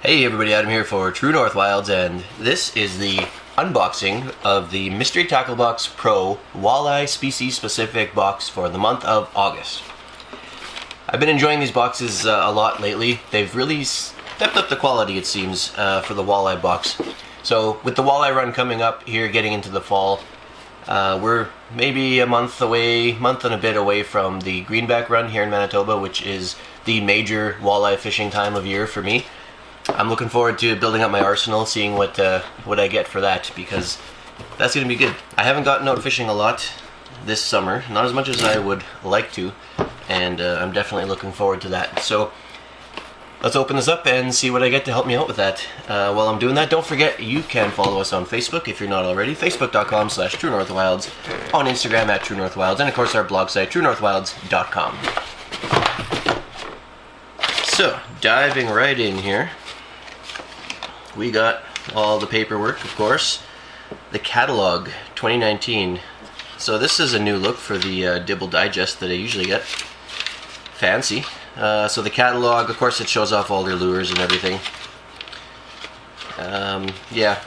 Hey everybody, Adam here for True North Wilds, and this is the unboxing of the Mystery Tackle Box Pro Walleye Species Specific box for the month of August. I've been enjoying these boxes a lot lately. They've really stepped up the quality, it seems, for the walleye box. So with the walleye run coming up here, getting into the fall, we're maybe a month and a bit away from the greenback run here in Manitoba, which is the major walleye fishing time of year for me. I'm looking forward to building up my arsenal, seeing what I get for that, because that's going to be good. I haven't gotten out fishing a lot this summer, not as much as I would like to, and I'm definitely looking forward to that. So let's open this up and see what I get to help me out with that. While I'm doing that, don't forget you can follow us on Facebook if you're not already, facebook.com/TrueNorthWilds, on Instagram @TrueNorthWilds, and of course our blog site, TrueNorthWilds.com. So, diving right in here, we got all the paperwork, of course. The catalog 2019. So this is a new look for the Dibble Digest that I usually get. Fancy. So the catalog, of course, it shows off all their lures and everything. Yeah,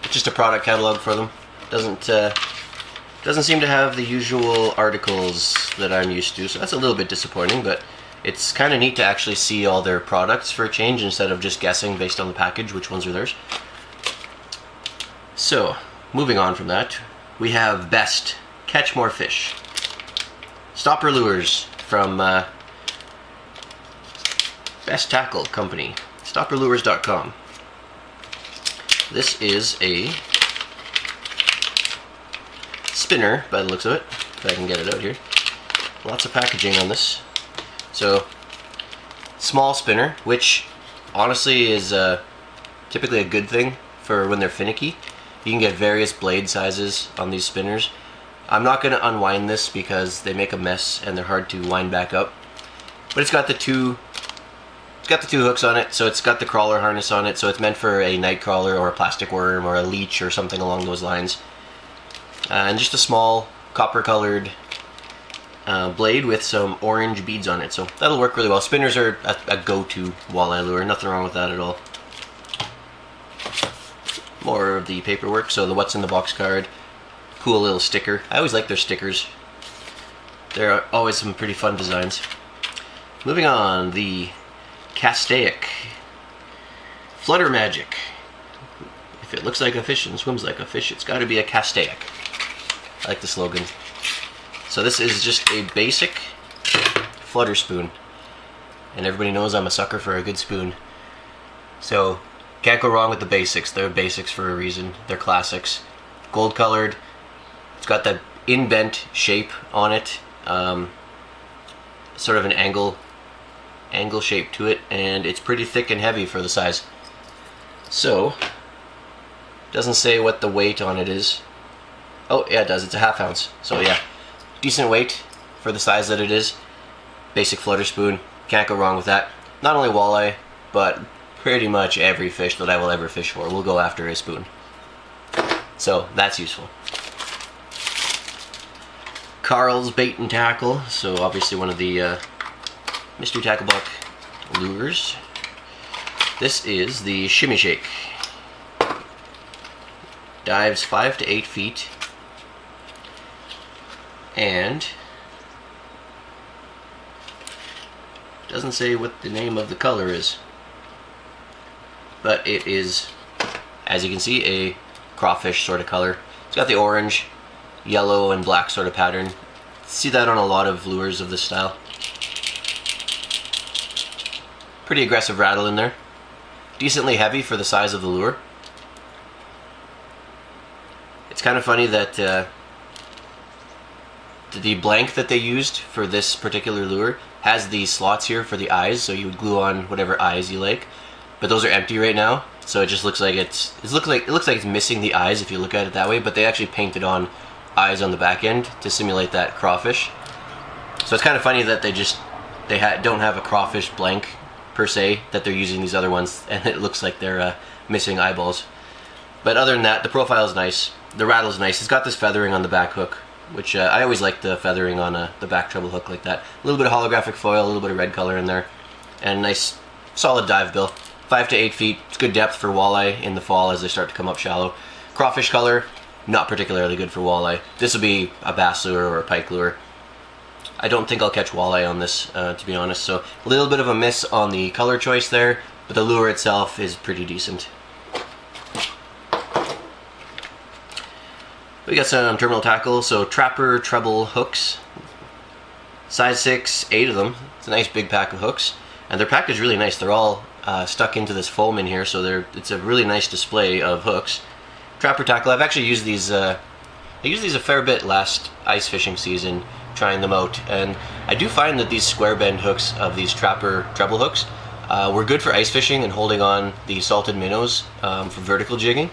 it's just a product catalog for them. Doesn't seem to have the usual articles that I'm used to, so that's a little bit disappointing, but it's kind of neat to actually see all their products for a change instead of just guessing based on the package which ones are theirs. So, moving on from that, we have Best Catch More Fish. Stopper lures from Best Tackle Company, stopperlures.com. This is a spinner by the looks of it, if I can get it out here. Lots of packaging on this. So, small spinner, which honestly is typically a good thing for when they're finicky. You can get various blade sizes on these spinners. I'm not going to unwind this because they make a mess and they're hard to wind back up. But it's got the two hooks on it, so it's got the crawler harness on it, so it's meant for a night crawler or a plastic worm or a leech or something along those lines. And just a small copper colored blade with some orange beads on it, so that'll work really well. Spinners are a go-to walleye lure, nothing wrong with that at all. More of the paperwork, so the what's in the box card, cool little sticker. I always like their stickers. There are always some pretty fun designs. Moving on, the Castaic Flutter Magic. If it looks like a fish and swims like a fish, it's got to be a Castaic. I like the slogan. So this is just a basic flutter spoon, and everybody knows I'm a sucker for a good spoon. So can't go wrong with the basics. They're basics for a reason. They're classics. Gold colored. It's got that in-bent shape on it, sort of an angle shape to it, and it's pretty thick and heavy for the size. So doesn't say what the weight on it is. Oh yeah, it does. It's a ½ ounce. So yeah. Decent weight for the size that it is. Basic flutter spoon. Can't go wrong with that. Not only walleye, but pretty much every fish that I will ever fish for will go after a spoon. So that's useful. Carl's Bait and Tackle. So obviously one of the Mystery Tackle Box lures. This is the Shimmy Shake. Dives 5 to 8 feet. And doesn't say what the name of the color is, but it is, as you can see, a crawfish sort of color. It's got the orange, yellow, and black sort of pattern. See that on a lot of lures of this style. Pretty aggressive rattle in there. Decently heavy for the size of the lure. It's kind of funny that the blank that they used for this particular lure has these slots here for the eyes, so you would glue on whatever eyes you like, but those are empty right now, so it just looks like it looks like it's missing the eyes if you look at it that way, but they actually painted on eyes on the back end to simulate that crawfish. So it's kind of funny that they don't have a crawfish blank per se, that they're using these other ones, and it looks like they're missing eyeballs. But other than that, the profile is nice, the rattle's nice. It's got this feathering on the back hook, which I always like the feathering on the back treble hook like that. A little bit of holographic foil, a little bit of red color in there, and nice solid dive bill. 5 to 8 feet. It's good depth for walleye in the fall as they start to come up shallow. Crawfish color, not particularly good for walleye. This will be a bass lure or a pike lure. I don't think I'll catch walleye on this, to be honest, so a little bit of a miss on the color choice there, but the lure itself is pretty decent. We got some terminal tackle, so trapper treble hooks. Size 6, 8 of them. It's a nice big pack of hooks, and their pack is really nice. They're all stuck into this foam in here, so it's a really nice display of hooks. Trapper tackle, I've actually used these, I used these a fair bit last ice fishing season, trying them out, and I do find that these square bend hooks of these trapper treble hooks were good for ice fishing and holding on the salted minnows for vertical jigging.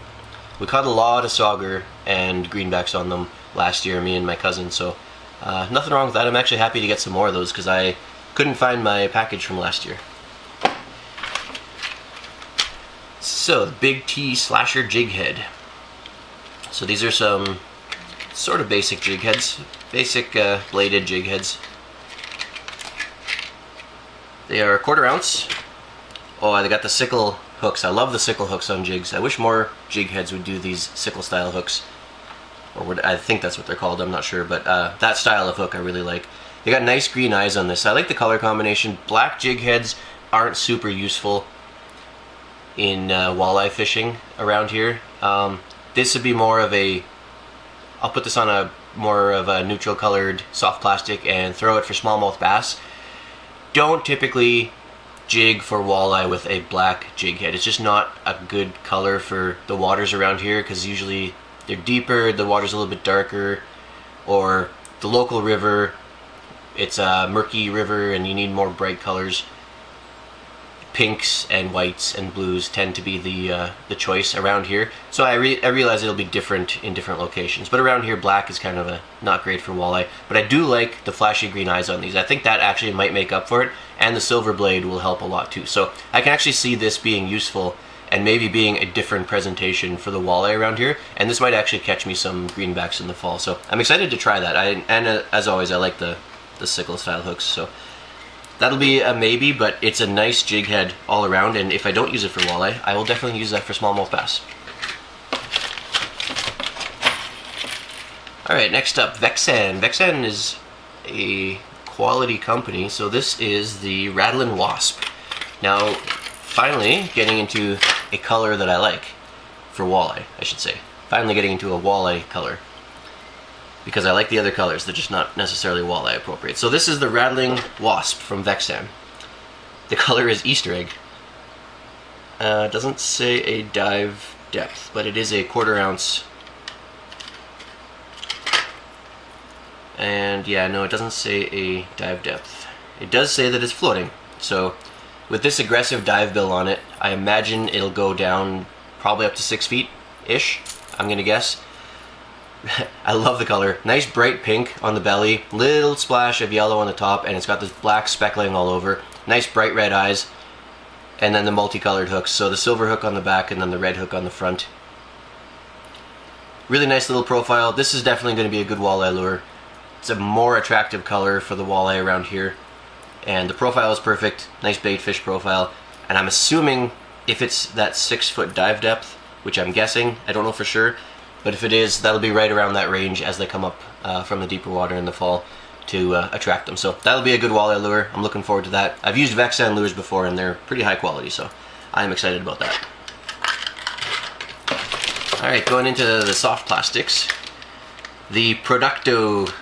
We caught a lot of sauger and greenbacks on them last year, me and my cousin, so nothing wrong with that. I'm actually happy to get some more of those because I couldn't find my package from last year. So, the Big T Slasher Jig Head. So these are some sort of basic jig heads, basic bladed jig heads. They are 1/4 ounce. Oh, they got the sickle hooks. I love the sickle hooks on jigs. I wish more jig heads would do these sickle style hooks. Or what, I think that's what they're called, I'm not sure, but that style of hook I really like. They got nice green eyes on this. I like the color combination. Black jig heads aren't super useful in walleye fishing around here. This would be more of a, I'll put this on a more of a neutral colored soft plastic and throw it for smallmouth bass. Don't typically jig for walleye with a black jig head. It's just not a good color for the waters around here because usually they're deeper, the water's a little bit darker, or the local river, it's a murky river and you need more bright colors. Pinks and whites and blues tend to be the choice around here. So I realize it'll be different in different locations. But around here, black is kind of not great for walleye. But I do like the flashy green eyes on these. I think that actually might make up for it. And the silver blade will help a lot too. So I can actually see this being useful and maybe being a different presentation for the walleye around here. And this might actually catch me some greenbacks in the fall. So I'm excited to try that. As always, I like the sickle style hooks. So that'll be a maybe, but it's a nice jig head all around, and if I don't use it for walleye, I will definitely use that for smallmouth bass. Alright, next up, Vexan. Vexan is a quality company, so this is the rattling wasp. Now, finally getting into a color that I like for walleye, I should say. Finally getting into a walleye color, because I like the other colors, they're just not necessarily walleye appropriate. So this is the rattling wasp from Vexan. The color is Easter egg. It doesn't say a dive depth, but it is a 1/4 ounce. And yeah, no, it doesn't say a dive depth. It does say that it's floating. So with this aggressive dive bill on it, I imagine it'll go down probably up to 6 feet-ish, I'm gonna guess. I love the color. Nice bright pink on the belly, little splash of yellow on the top, and it's got this black speckling all over. Nice bright red eyes, and then the multicolored hooks. So the silver hook on the back and then the red hook on the front. Really nice little profile. This is definitely going to be a good walleye lure. It's a more attractive color for the walleye around here. And the profile is perfect. Nice bait fish profile. And I'm assuming if it's that 6 foot dive depth, which I'm guessing, I don't know for sure, but if it is, that'll be right around that range as they come up from the deeper water in the fall to attract them. So that'll be a good walleye lure. I'm looking forward to that. I've used Vexan lures before and they're pretty high quality, so I'm excited about that. Alright, going into the soft plastics. The Producto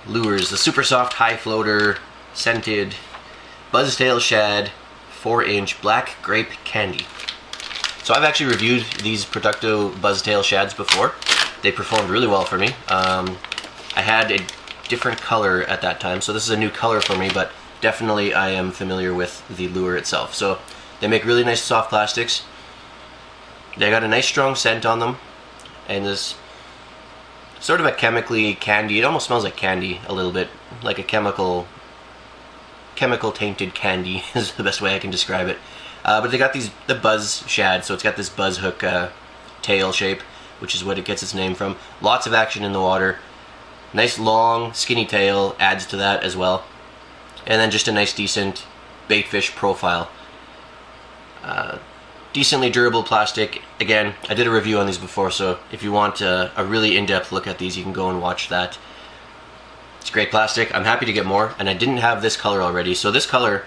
lures, the super soft high floater scented buzztail shad 4-inch black grape candy. So I've actually reviewed these Producto buzztail shads before. They performed really well for me. I had a different color at that time, so this is a new color for me, but definitely I am familiar with the lure itself. So they make really nice soft plastics. They got a nice strong scent on them, and this sort of a chemically candy, it almost smells like candy a little bit, like a chemical tainted candy is the best way I can describe it. But they got the buzz shad, so it's got this buzz hook tail shape, which is what it gets its name from. Lots of action in the water. Nice long skinny tail adds to that as well. And then just a nice decent bait fish profile. decently durable plastic. Again, I did a review on these before, so if you want a really in-depth look at these, you can go and watch that. It's great plastic. I'm happy to get more, and I didn't have this color already. So this color,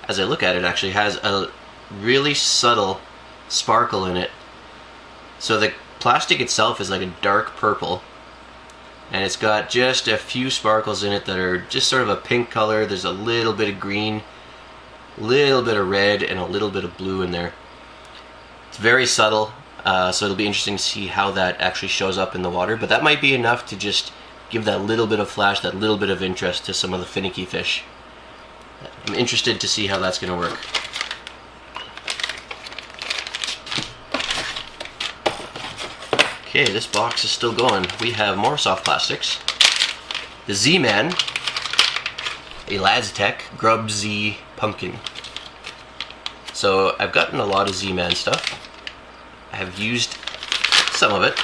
as I look at it, actually has a really subtle sparkle in it. So the plastic itself is like a dark purple, and it's got just a few sparkles in it that are just sort of a pink color. There's a little bit of green, little bit of red, and a little bit of blue in there. It's very subtle, so it'll be interesting to see how that actually shows up in the water, but that might be enough to just give that little bit of flash, that little bit of interest to some of the finicky fish. I'm interested to see how that's going to work. Okay, this box is still going. We have more soft plastics. The Z-Man, ElaZtech Grub Z Pumpkin. So I've gotten a lot of Z-Man stuff. I have used some of it.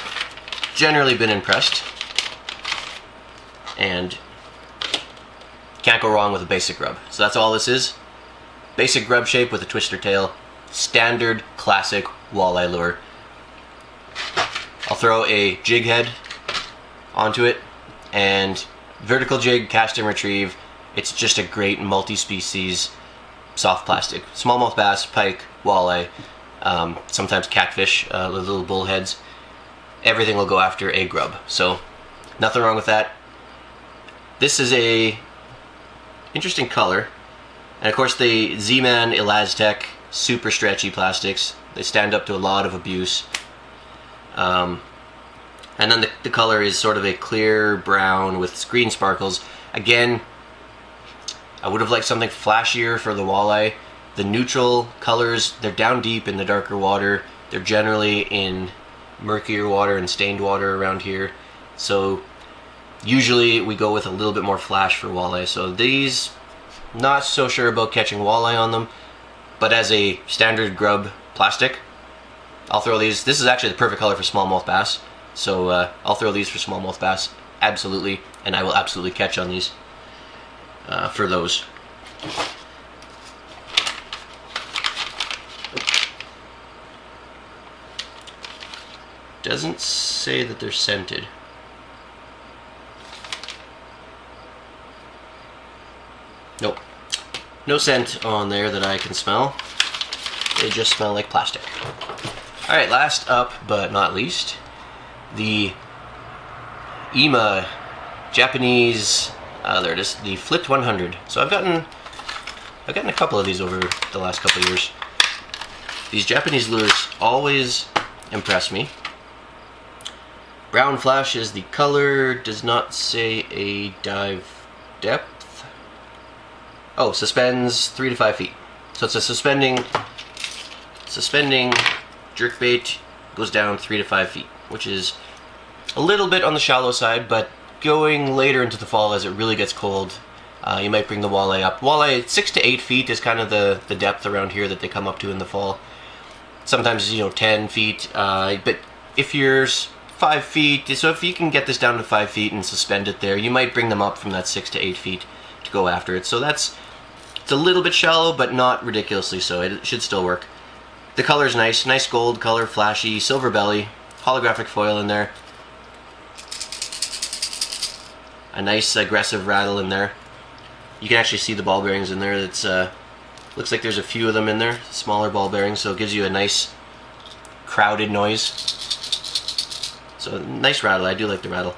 Generally been impressed. And can't go wrong with a basic grub. So that's all this is. Basic grub shape with a twister tail. Standard classic walleye lure. I'll throw a jig head onto it, and vertical jig, cast and retrieve. It's just a great multi-species soft plastic. Smallmouth bass, pike, walleye, sometimes catfish, little bullheads. Everything will go after a grub. So nothing wrong with that. This is a interesting color, and of course the Z-Man ElaZtech, super stretchy plastics. They stand up to a lot of abuse. And then the color is sort of a clear brown with green sparkles. Again, I would have liked something flashier for the walleye. The neutral colors, they're down deep in the darker water. They're generally in murkier water and stained water around here. So usually we go with a little bit more flash for walleye. So these, not so sure about catching walleye on them, but as a standard grub plastic, I'll throw these. This is actually the perfect color for smallmouth bass. So I'll throw these for smallmouth bass, absolutely, and I will absolutely catch on these for those. Doesn't say that they're scented. Nope. No scent on there that I can smell. They just smell like plastic. Alright, last up but not least, the Eema Japanese, there it is, the Flipt 100. So I've gotten a couple of these over the last couple of years. These Japanese lures always impress me. Brown flash is the color, does not say a dive depth. Oh, suspends 3 to 5 feet. So it's a suspending jerkbait, goes down 3 to 5 feet, which is a little bit on the shallow side, but going later into the fall as it really gets cold, you might bring the walleye up. Walleye, 6 to 8 feet is kind of the depth around here that they come up to in the fall. Sometimes, 10 feet, but if you're 5 feet, so if you can get this down to 5 feet and suspend it there, you might bring them up from that 6 to 8 feet to go after it. So it's a little bit shallow, but not ridiculously so. It should still work. The color's nice gold color, flashy, silver belly, holographic foil in there. A nice aggressive rattle in there. You can actually see the ball bearings in there. It's looks like there's a few of them in there, smaller ball bearings, so it gives you a nice crowded noise. So nice rattle, I do like the rattle.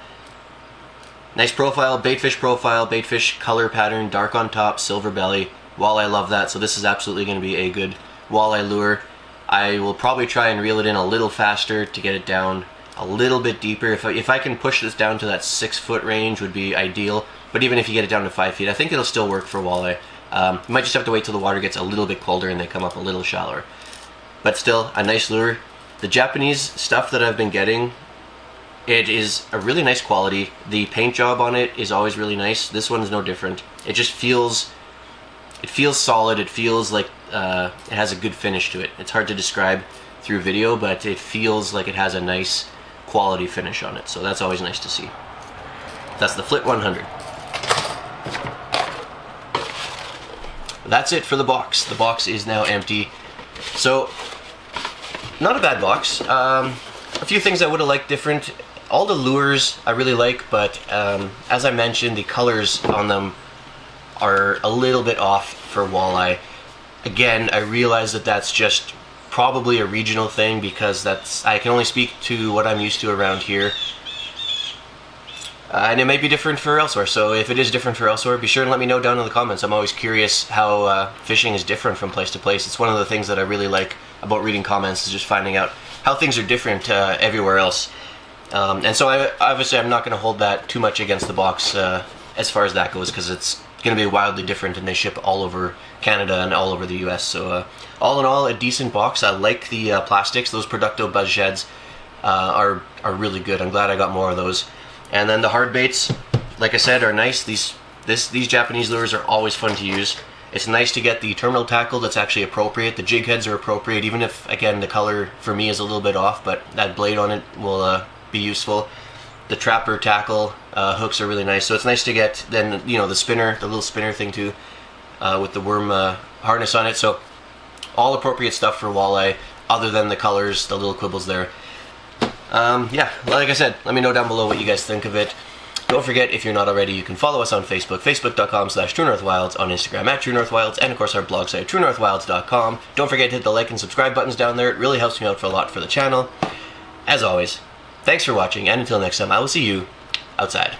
Nice profile, baitfish color pattern, dark on top, silver belly. Walleye love that, so this is absolutely going to be a good walleye lure. I will probably try and reel it in a little faster to get it down a little bit deeper. If I can push this down to that 6 foot range would be ideal, but even if you get it down to 5 feet, I think it'll still work for walleye. You might just have to wait till the water gets a little bit colder and they come up a little shallower. But still, a nice lure. The Japanese stuff that I've been getting, it is a really nice quality. The paint job on it is always really nice. This one is no different. It just feels solid. It feels like it has a good finish to it. It's hard to describe through video, but it feels like it has a nice quality finish on it. So that's always nice to see. That's the Flipt 100. That's it for the box. The box is now empty. So, not a bad box. A few things I would have liked different. All the lures I really like, but as I mentioned, the colors on them are a little bit off for walleye. Again, I realize that that's just probably a regional thing, because I can only speak to what I'm used to around here. And it may be different for elsewhere, so if it is different for elsewhere, be sure and let me know down in the comments. I'm always curious how fishing is different from place to place. It's one of the things that I really like about reading comments, is just finding out how things are different everywhere else. And so obviously I'm not going to hold that too much against the box as far as that goes, because it's going to be wildly different, and they ship all over Canada and all over the US. So all in all, a decent box. I like the plastics. Those Producto buzz sheds are really good. I'm glad I got more of those. And then the hard baits, like I said, are nice. These Japanese lures are always fun to use. It's nice to get the terminal tackle that's actually appropriate. The jig heads are appropriate, even if, again, the color for me is a little bit off, but that blade on it will be useful. The trapper tackle hooks are really nice, so it's nice to get then, you know, the spinner, the little spinner thing too, with the worm harness on it. So all appropriate stuff for walleye, other than the colors, the little quibbles there. Yeah, like I said, let me know down below what you guys think of it. Don't forget, if you're not already, you can follow us on Facebook, facebook.com/TrueNorthWilds, on Instagram @TrueNorthWilds, and of course our blog site, TrueNorthWilds.com. Don't forget to hit the like and subscribe buttons down there. It really helps me out a lot for the channel. As always, thanks for watching, and until next time, I will see you outside.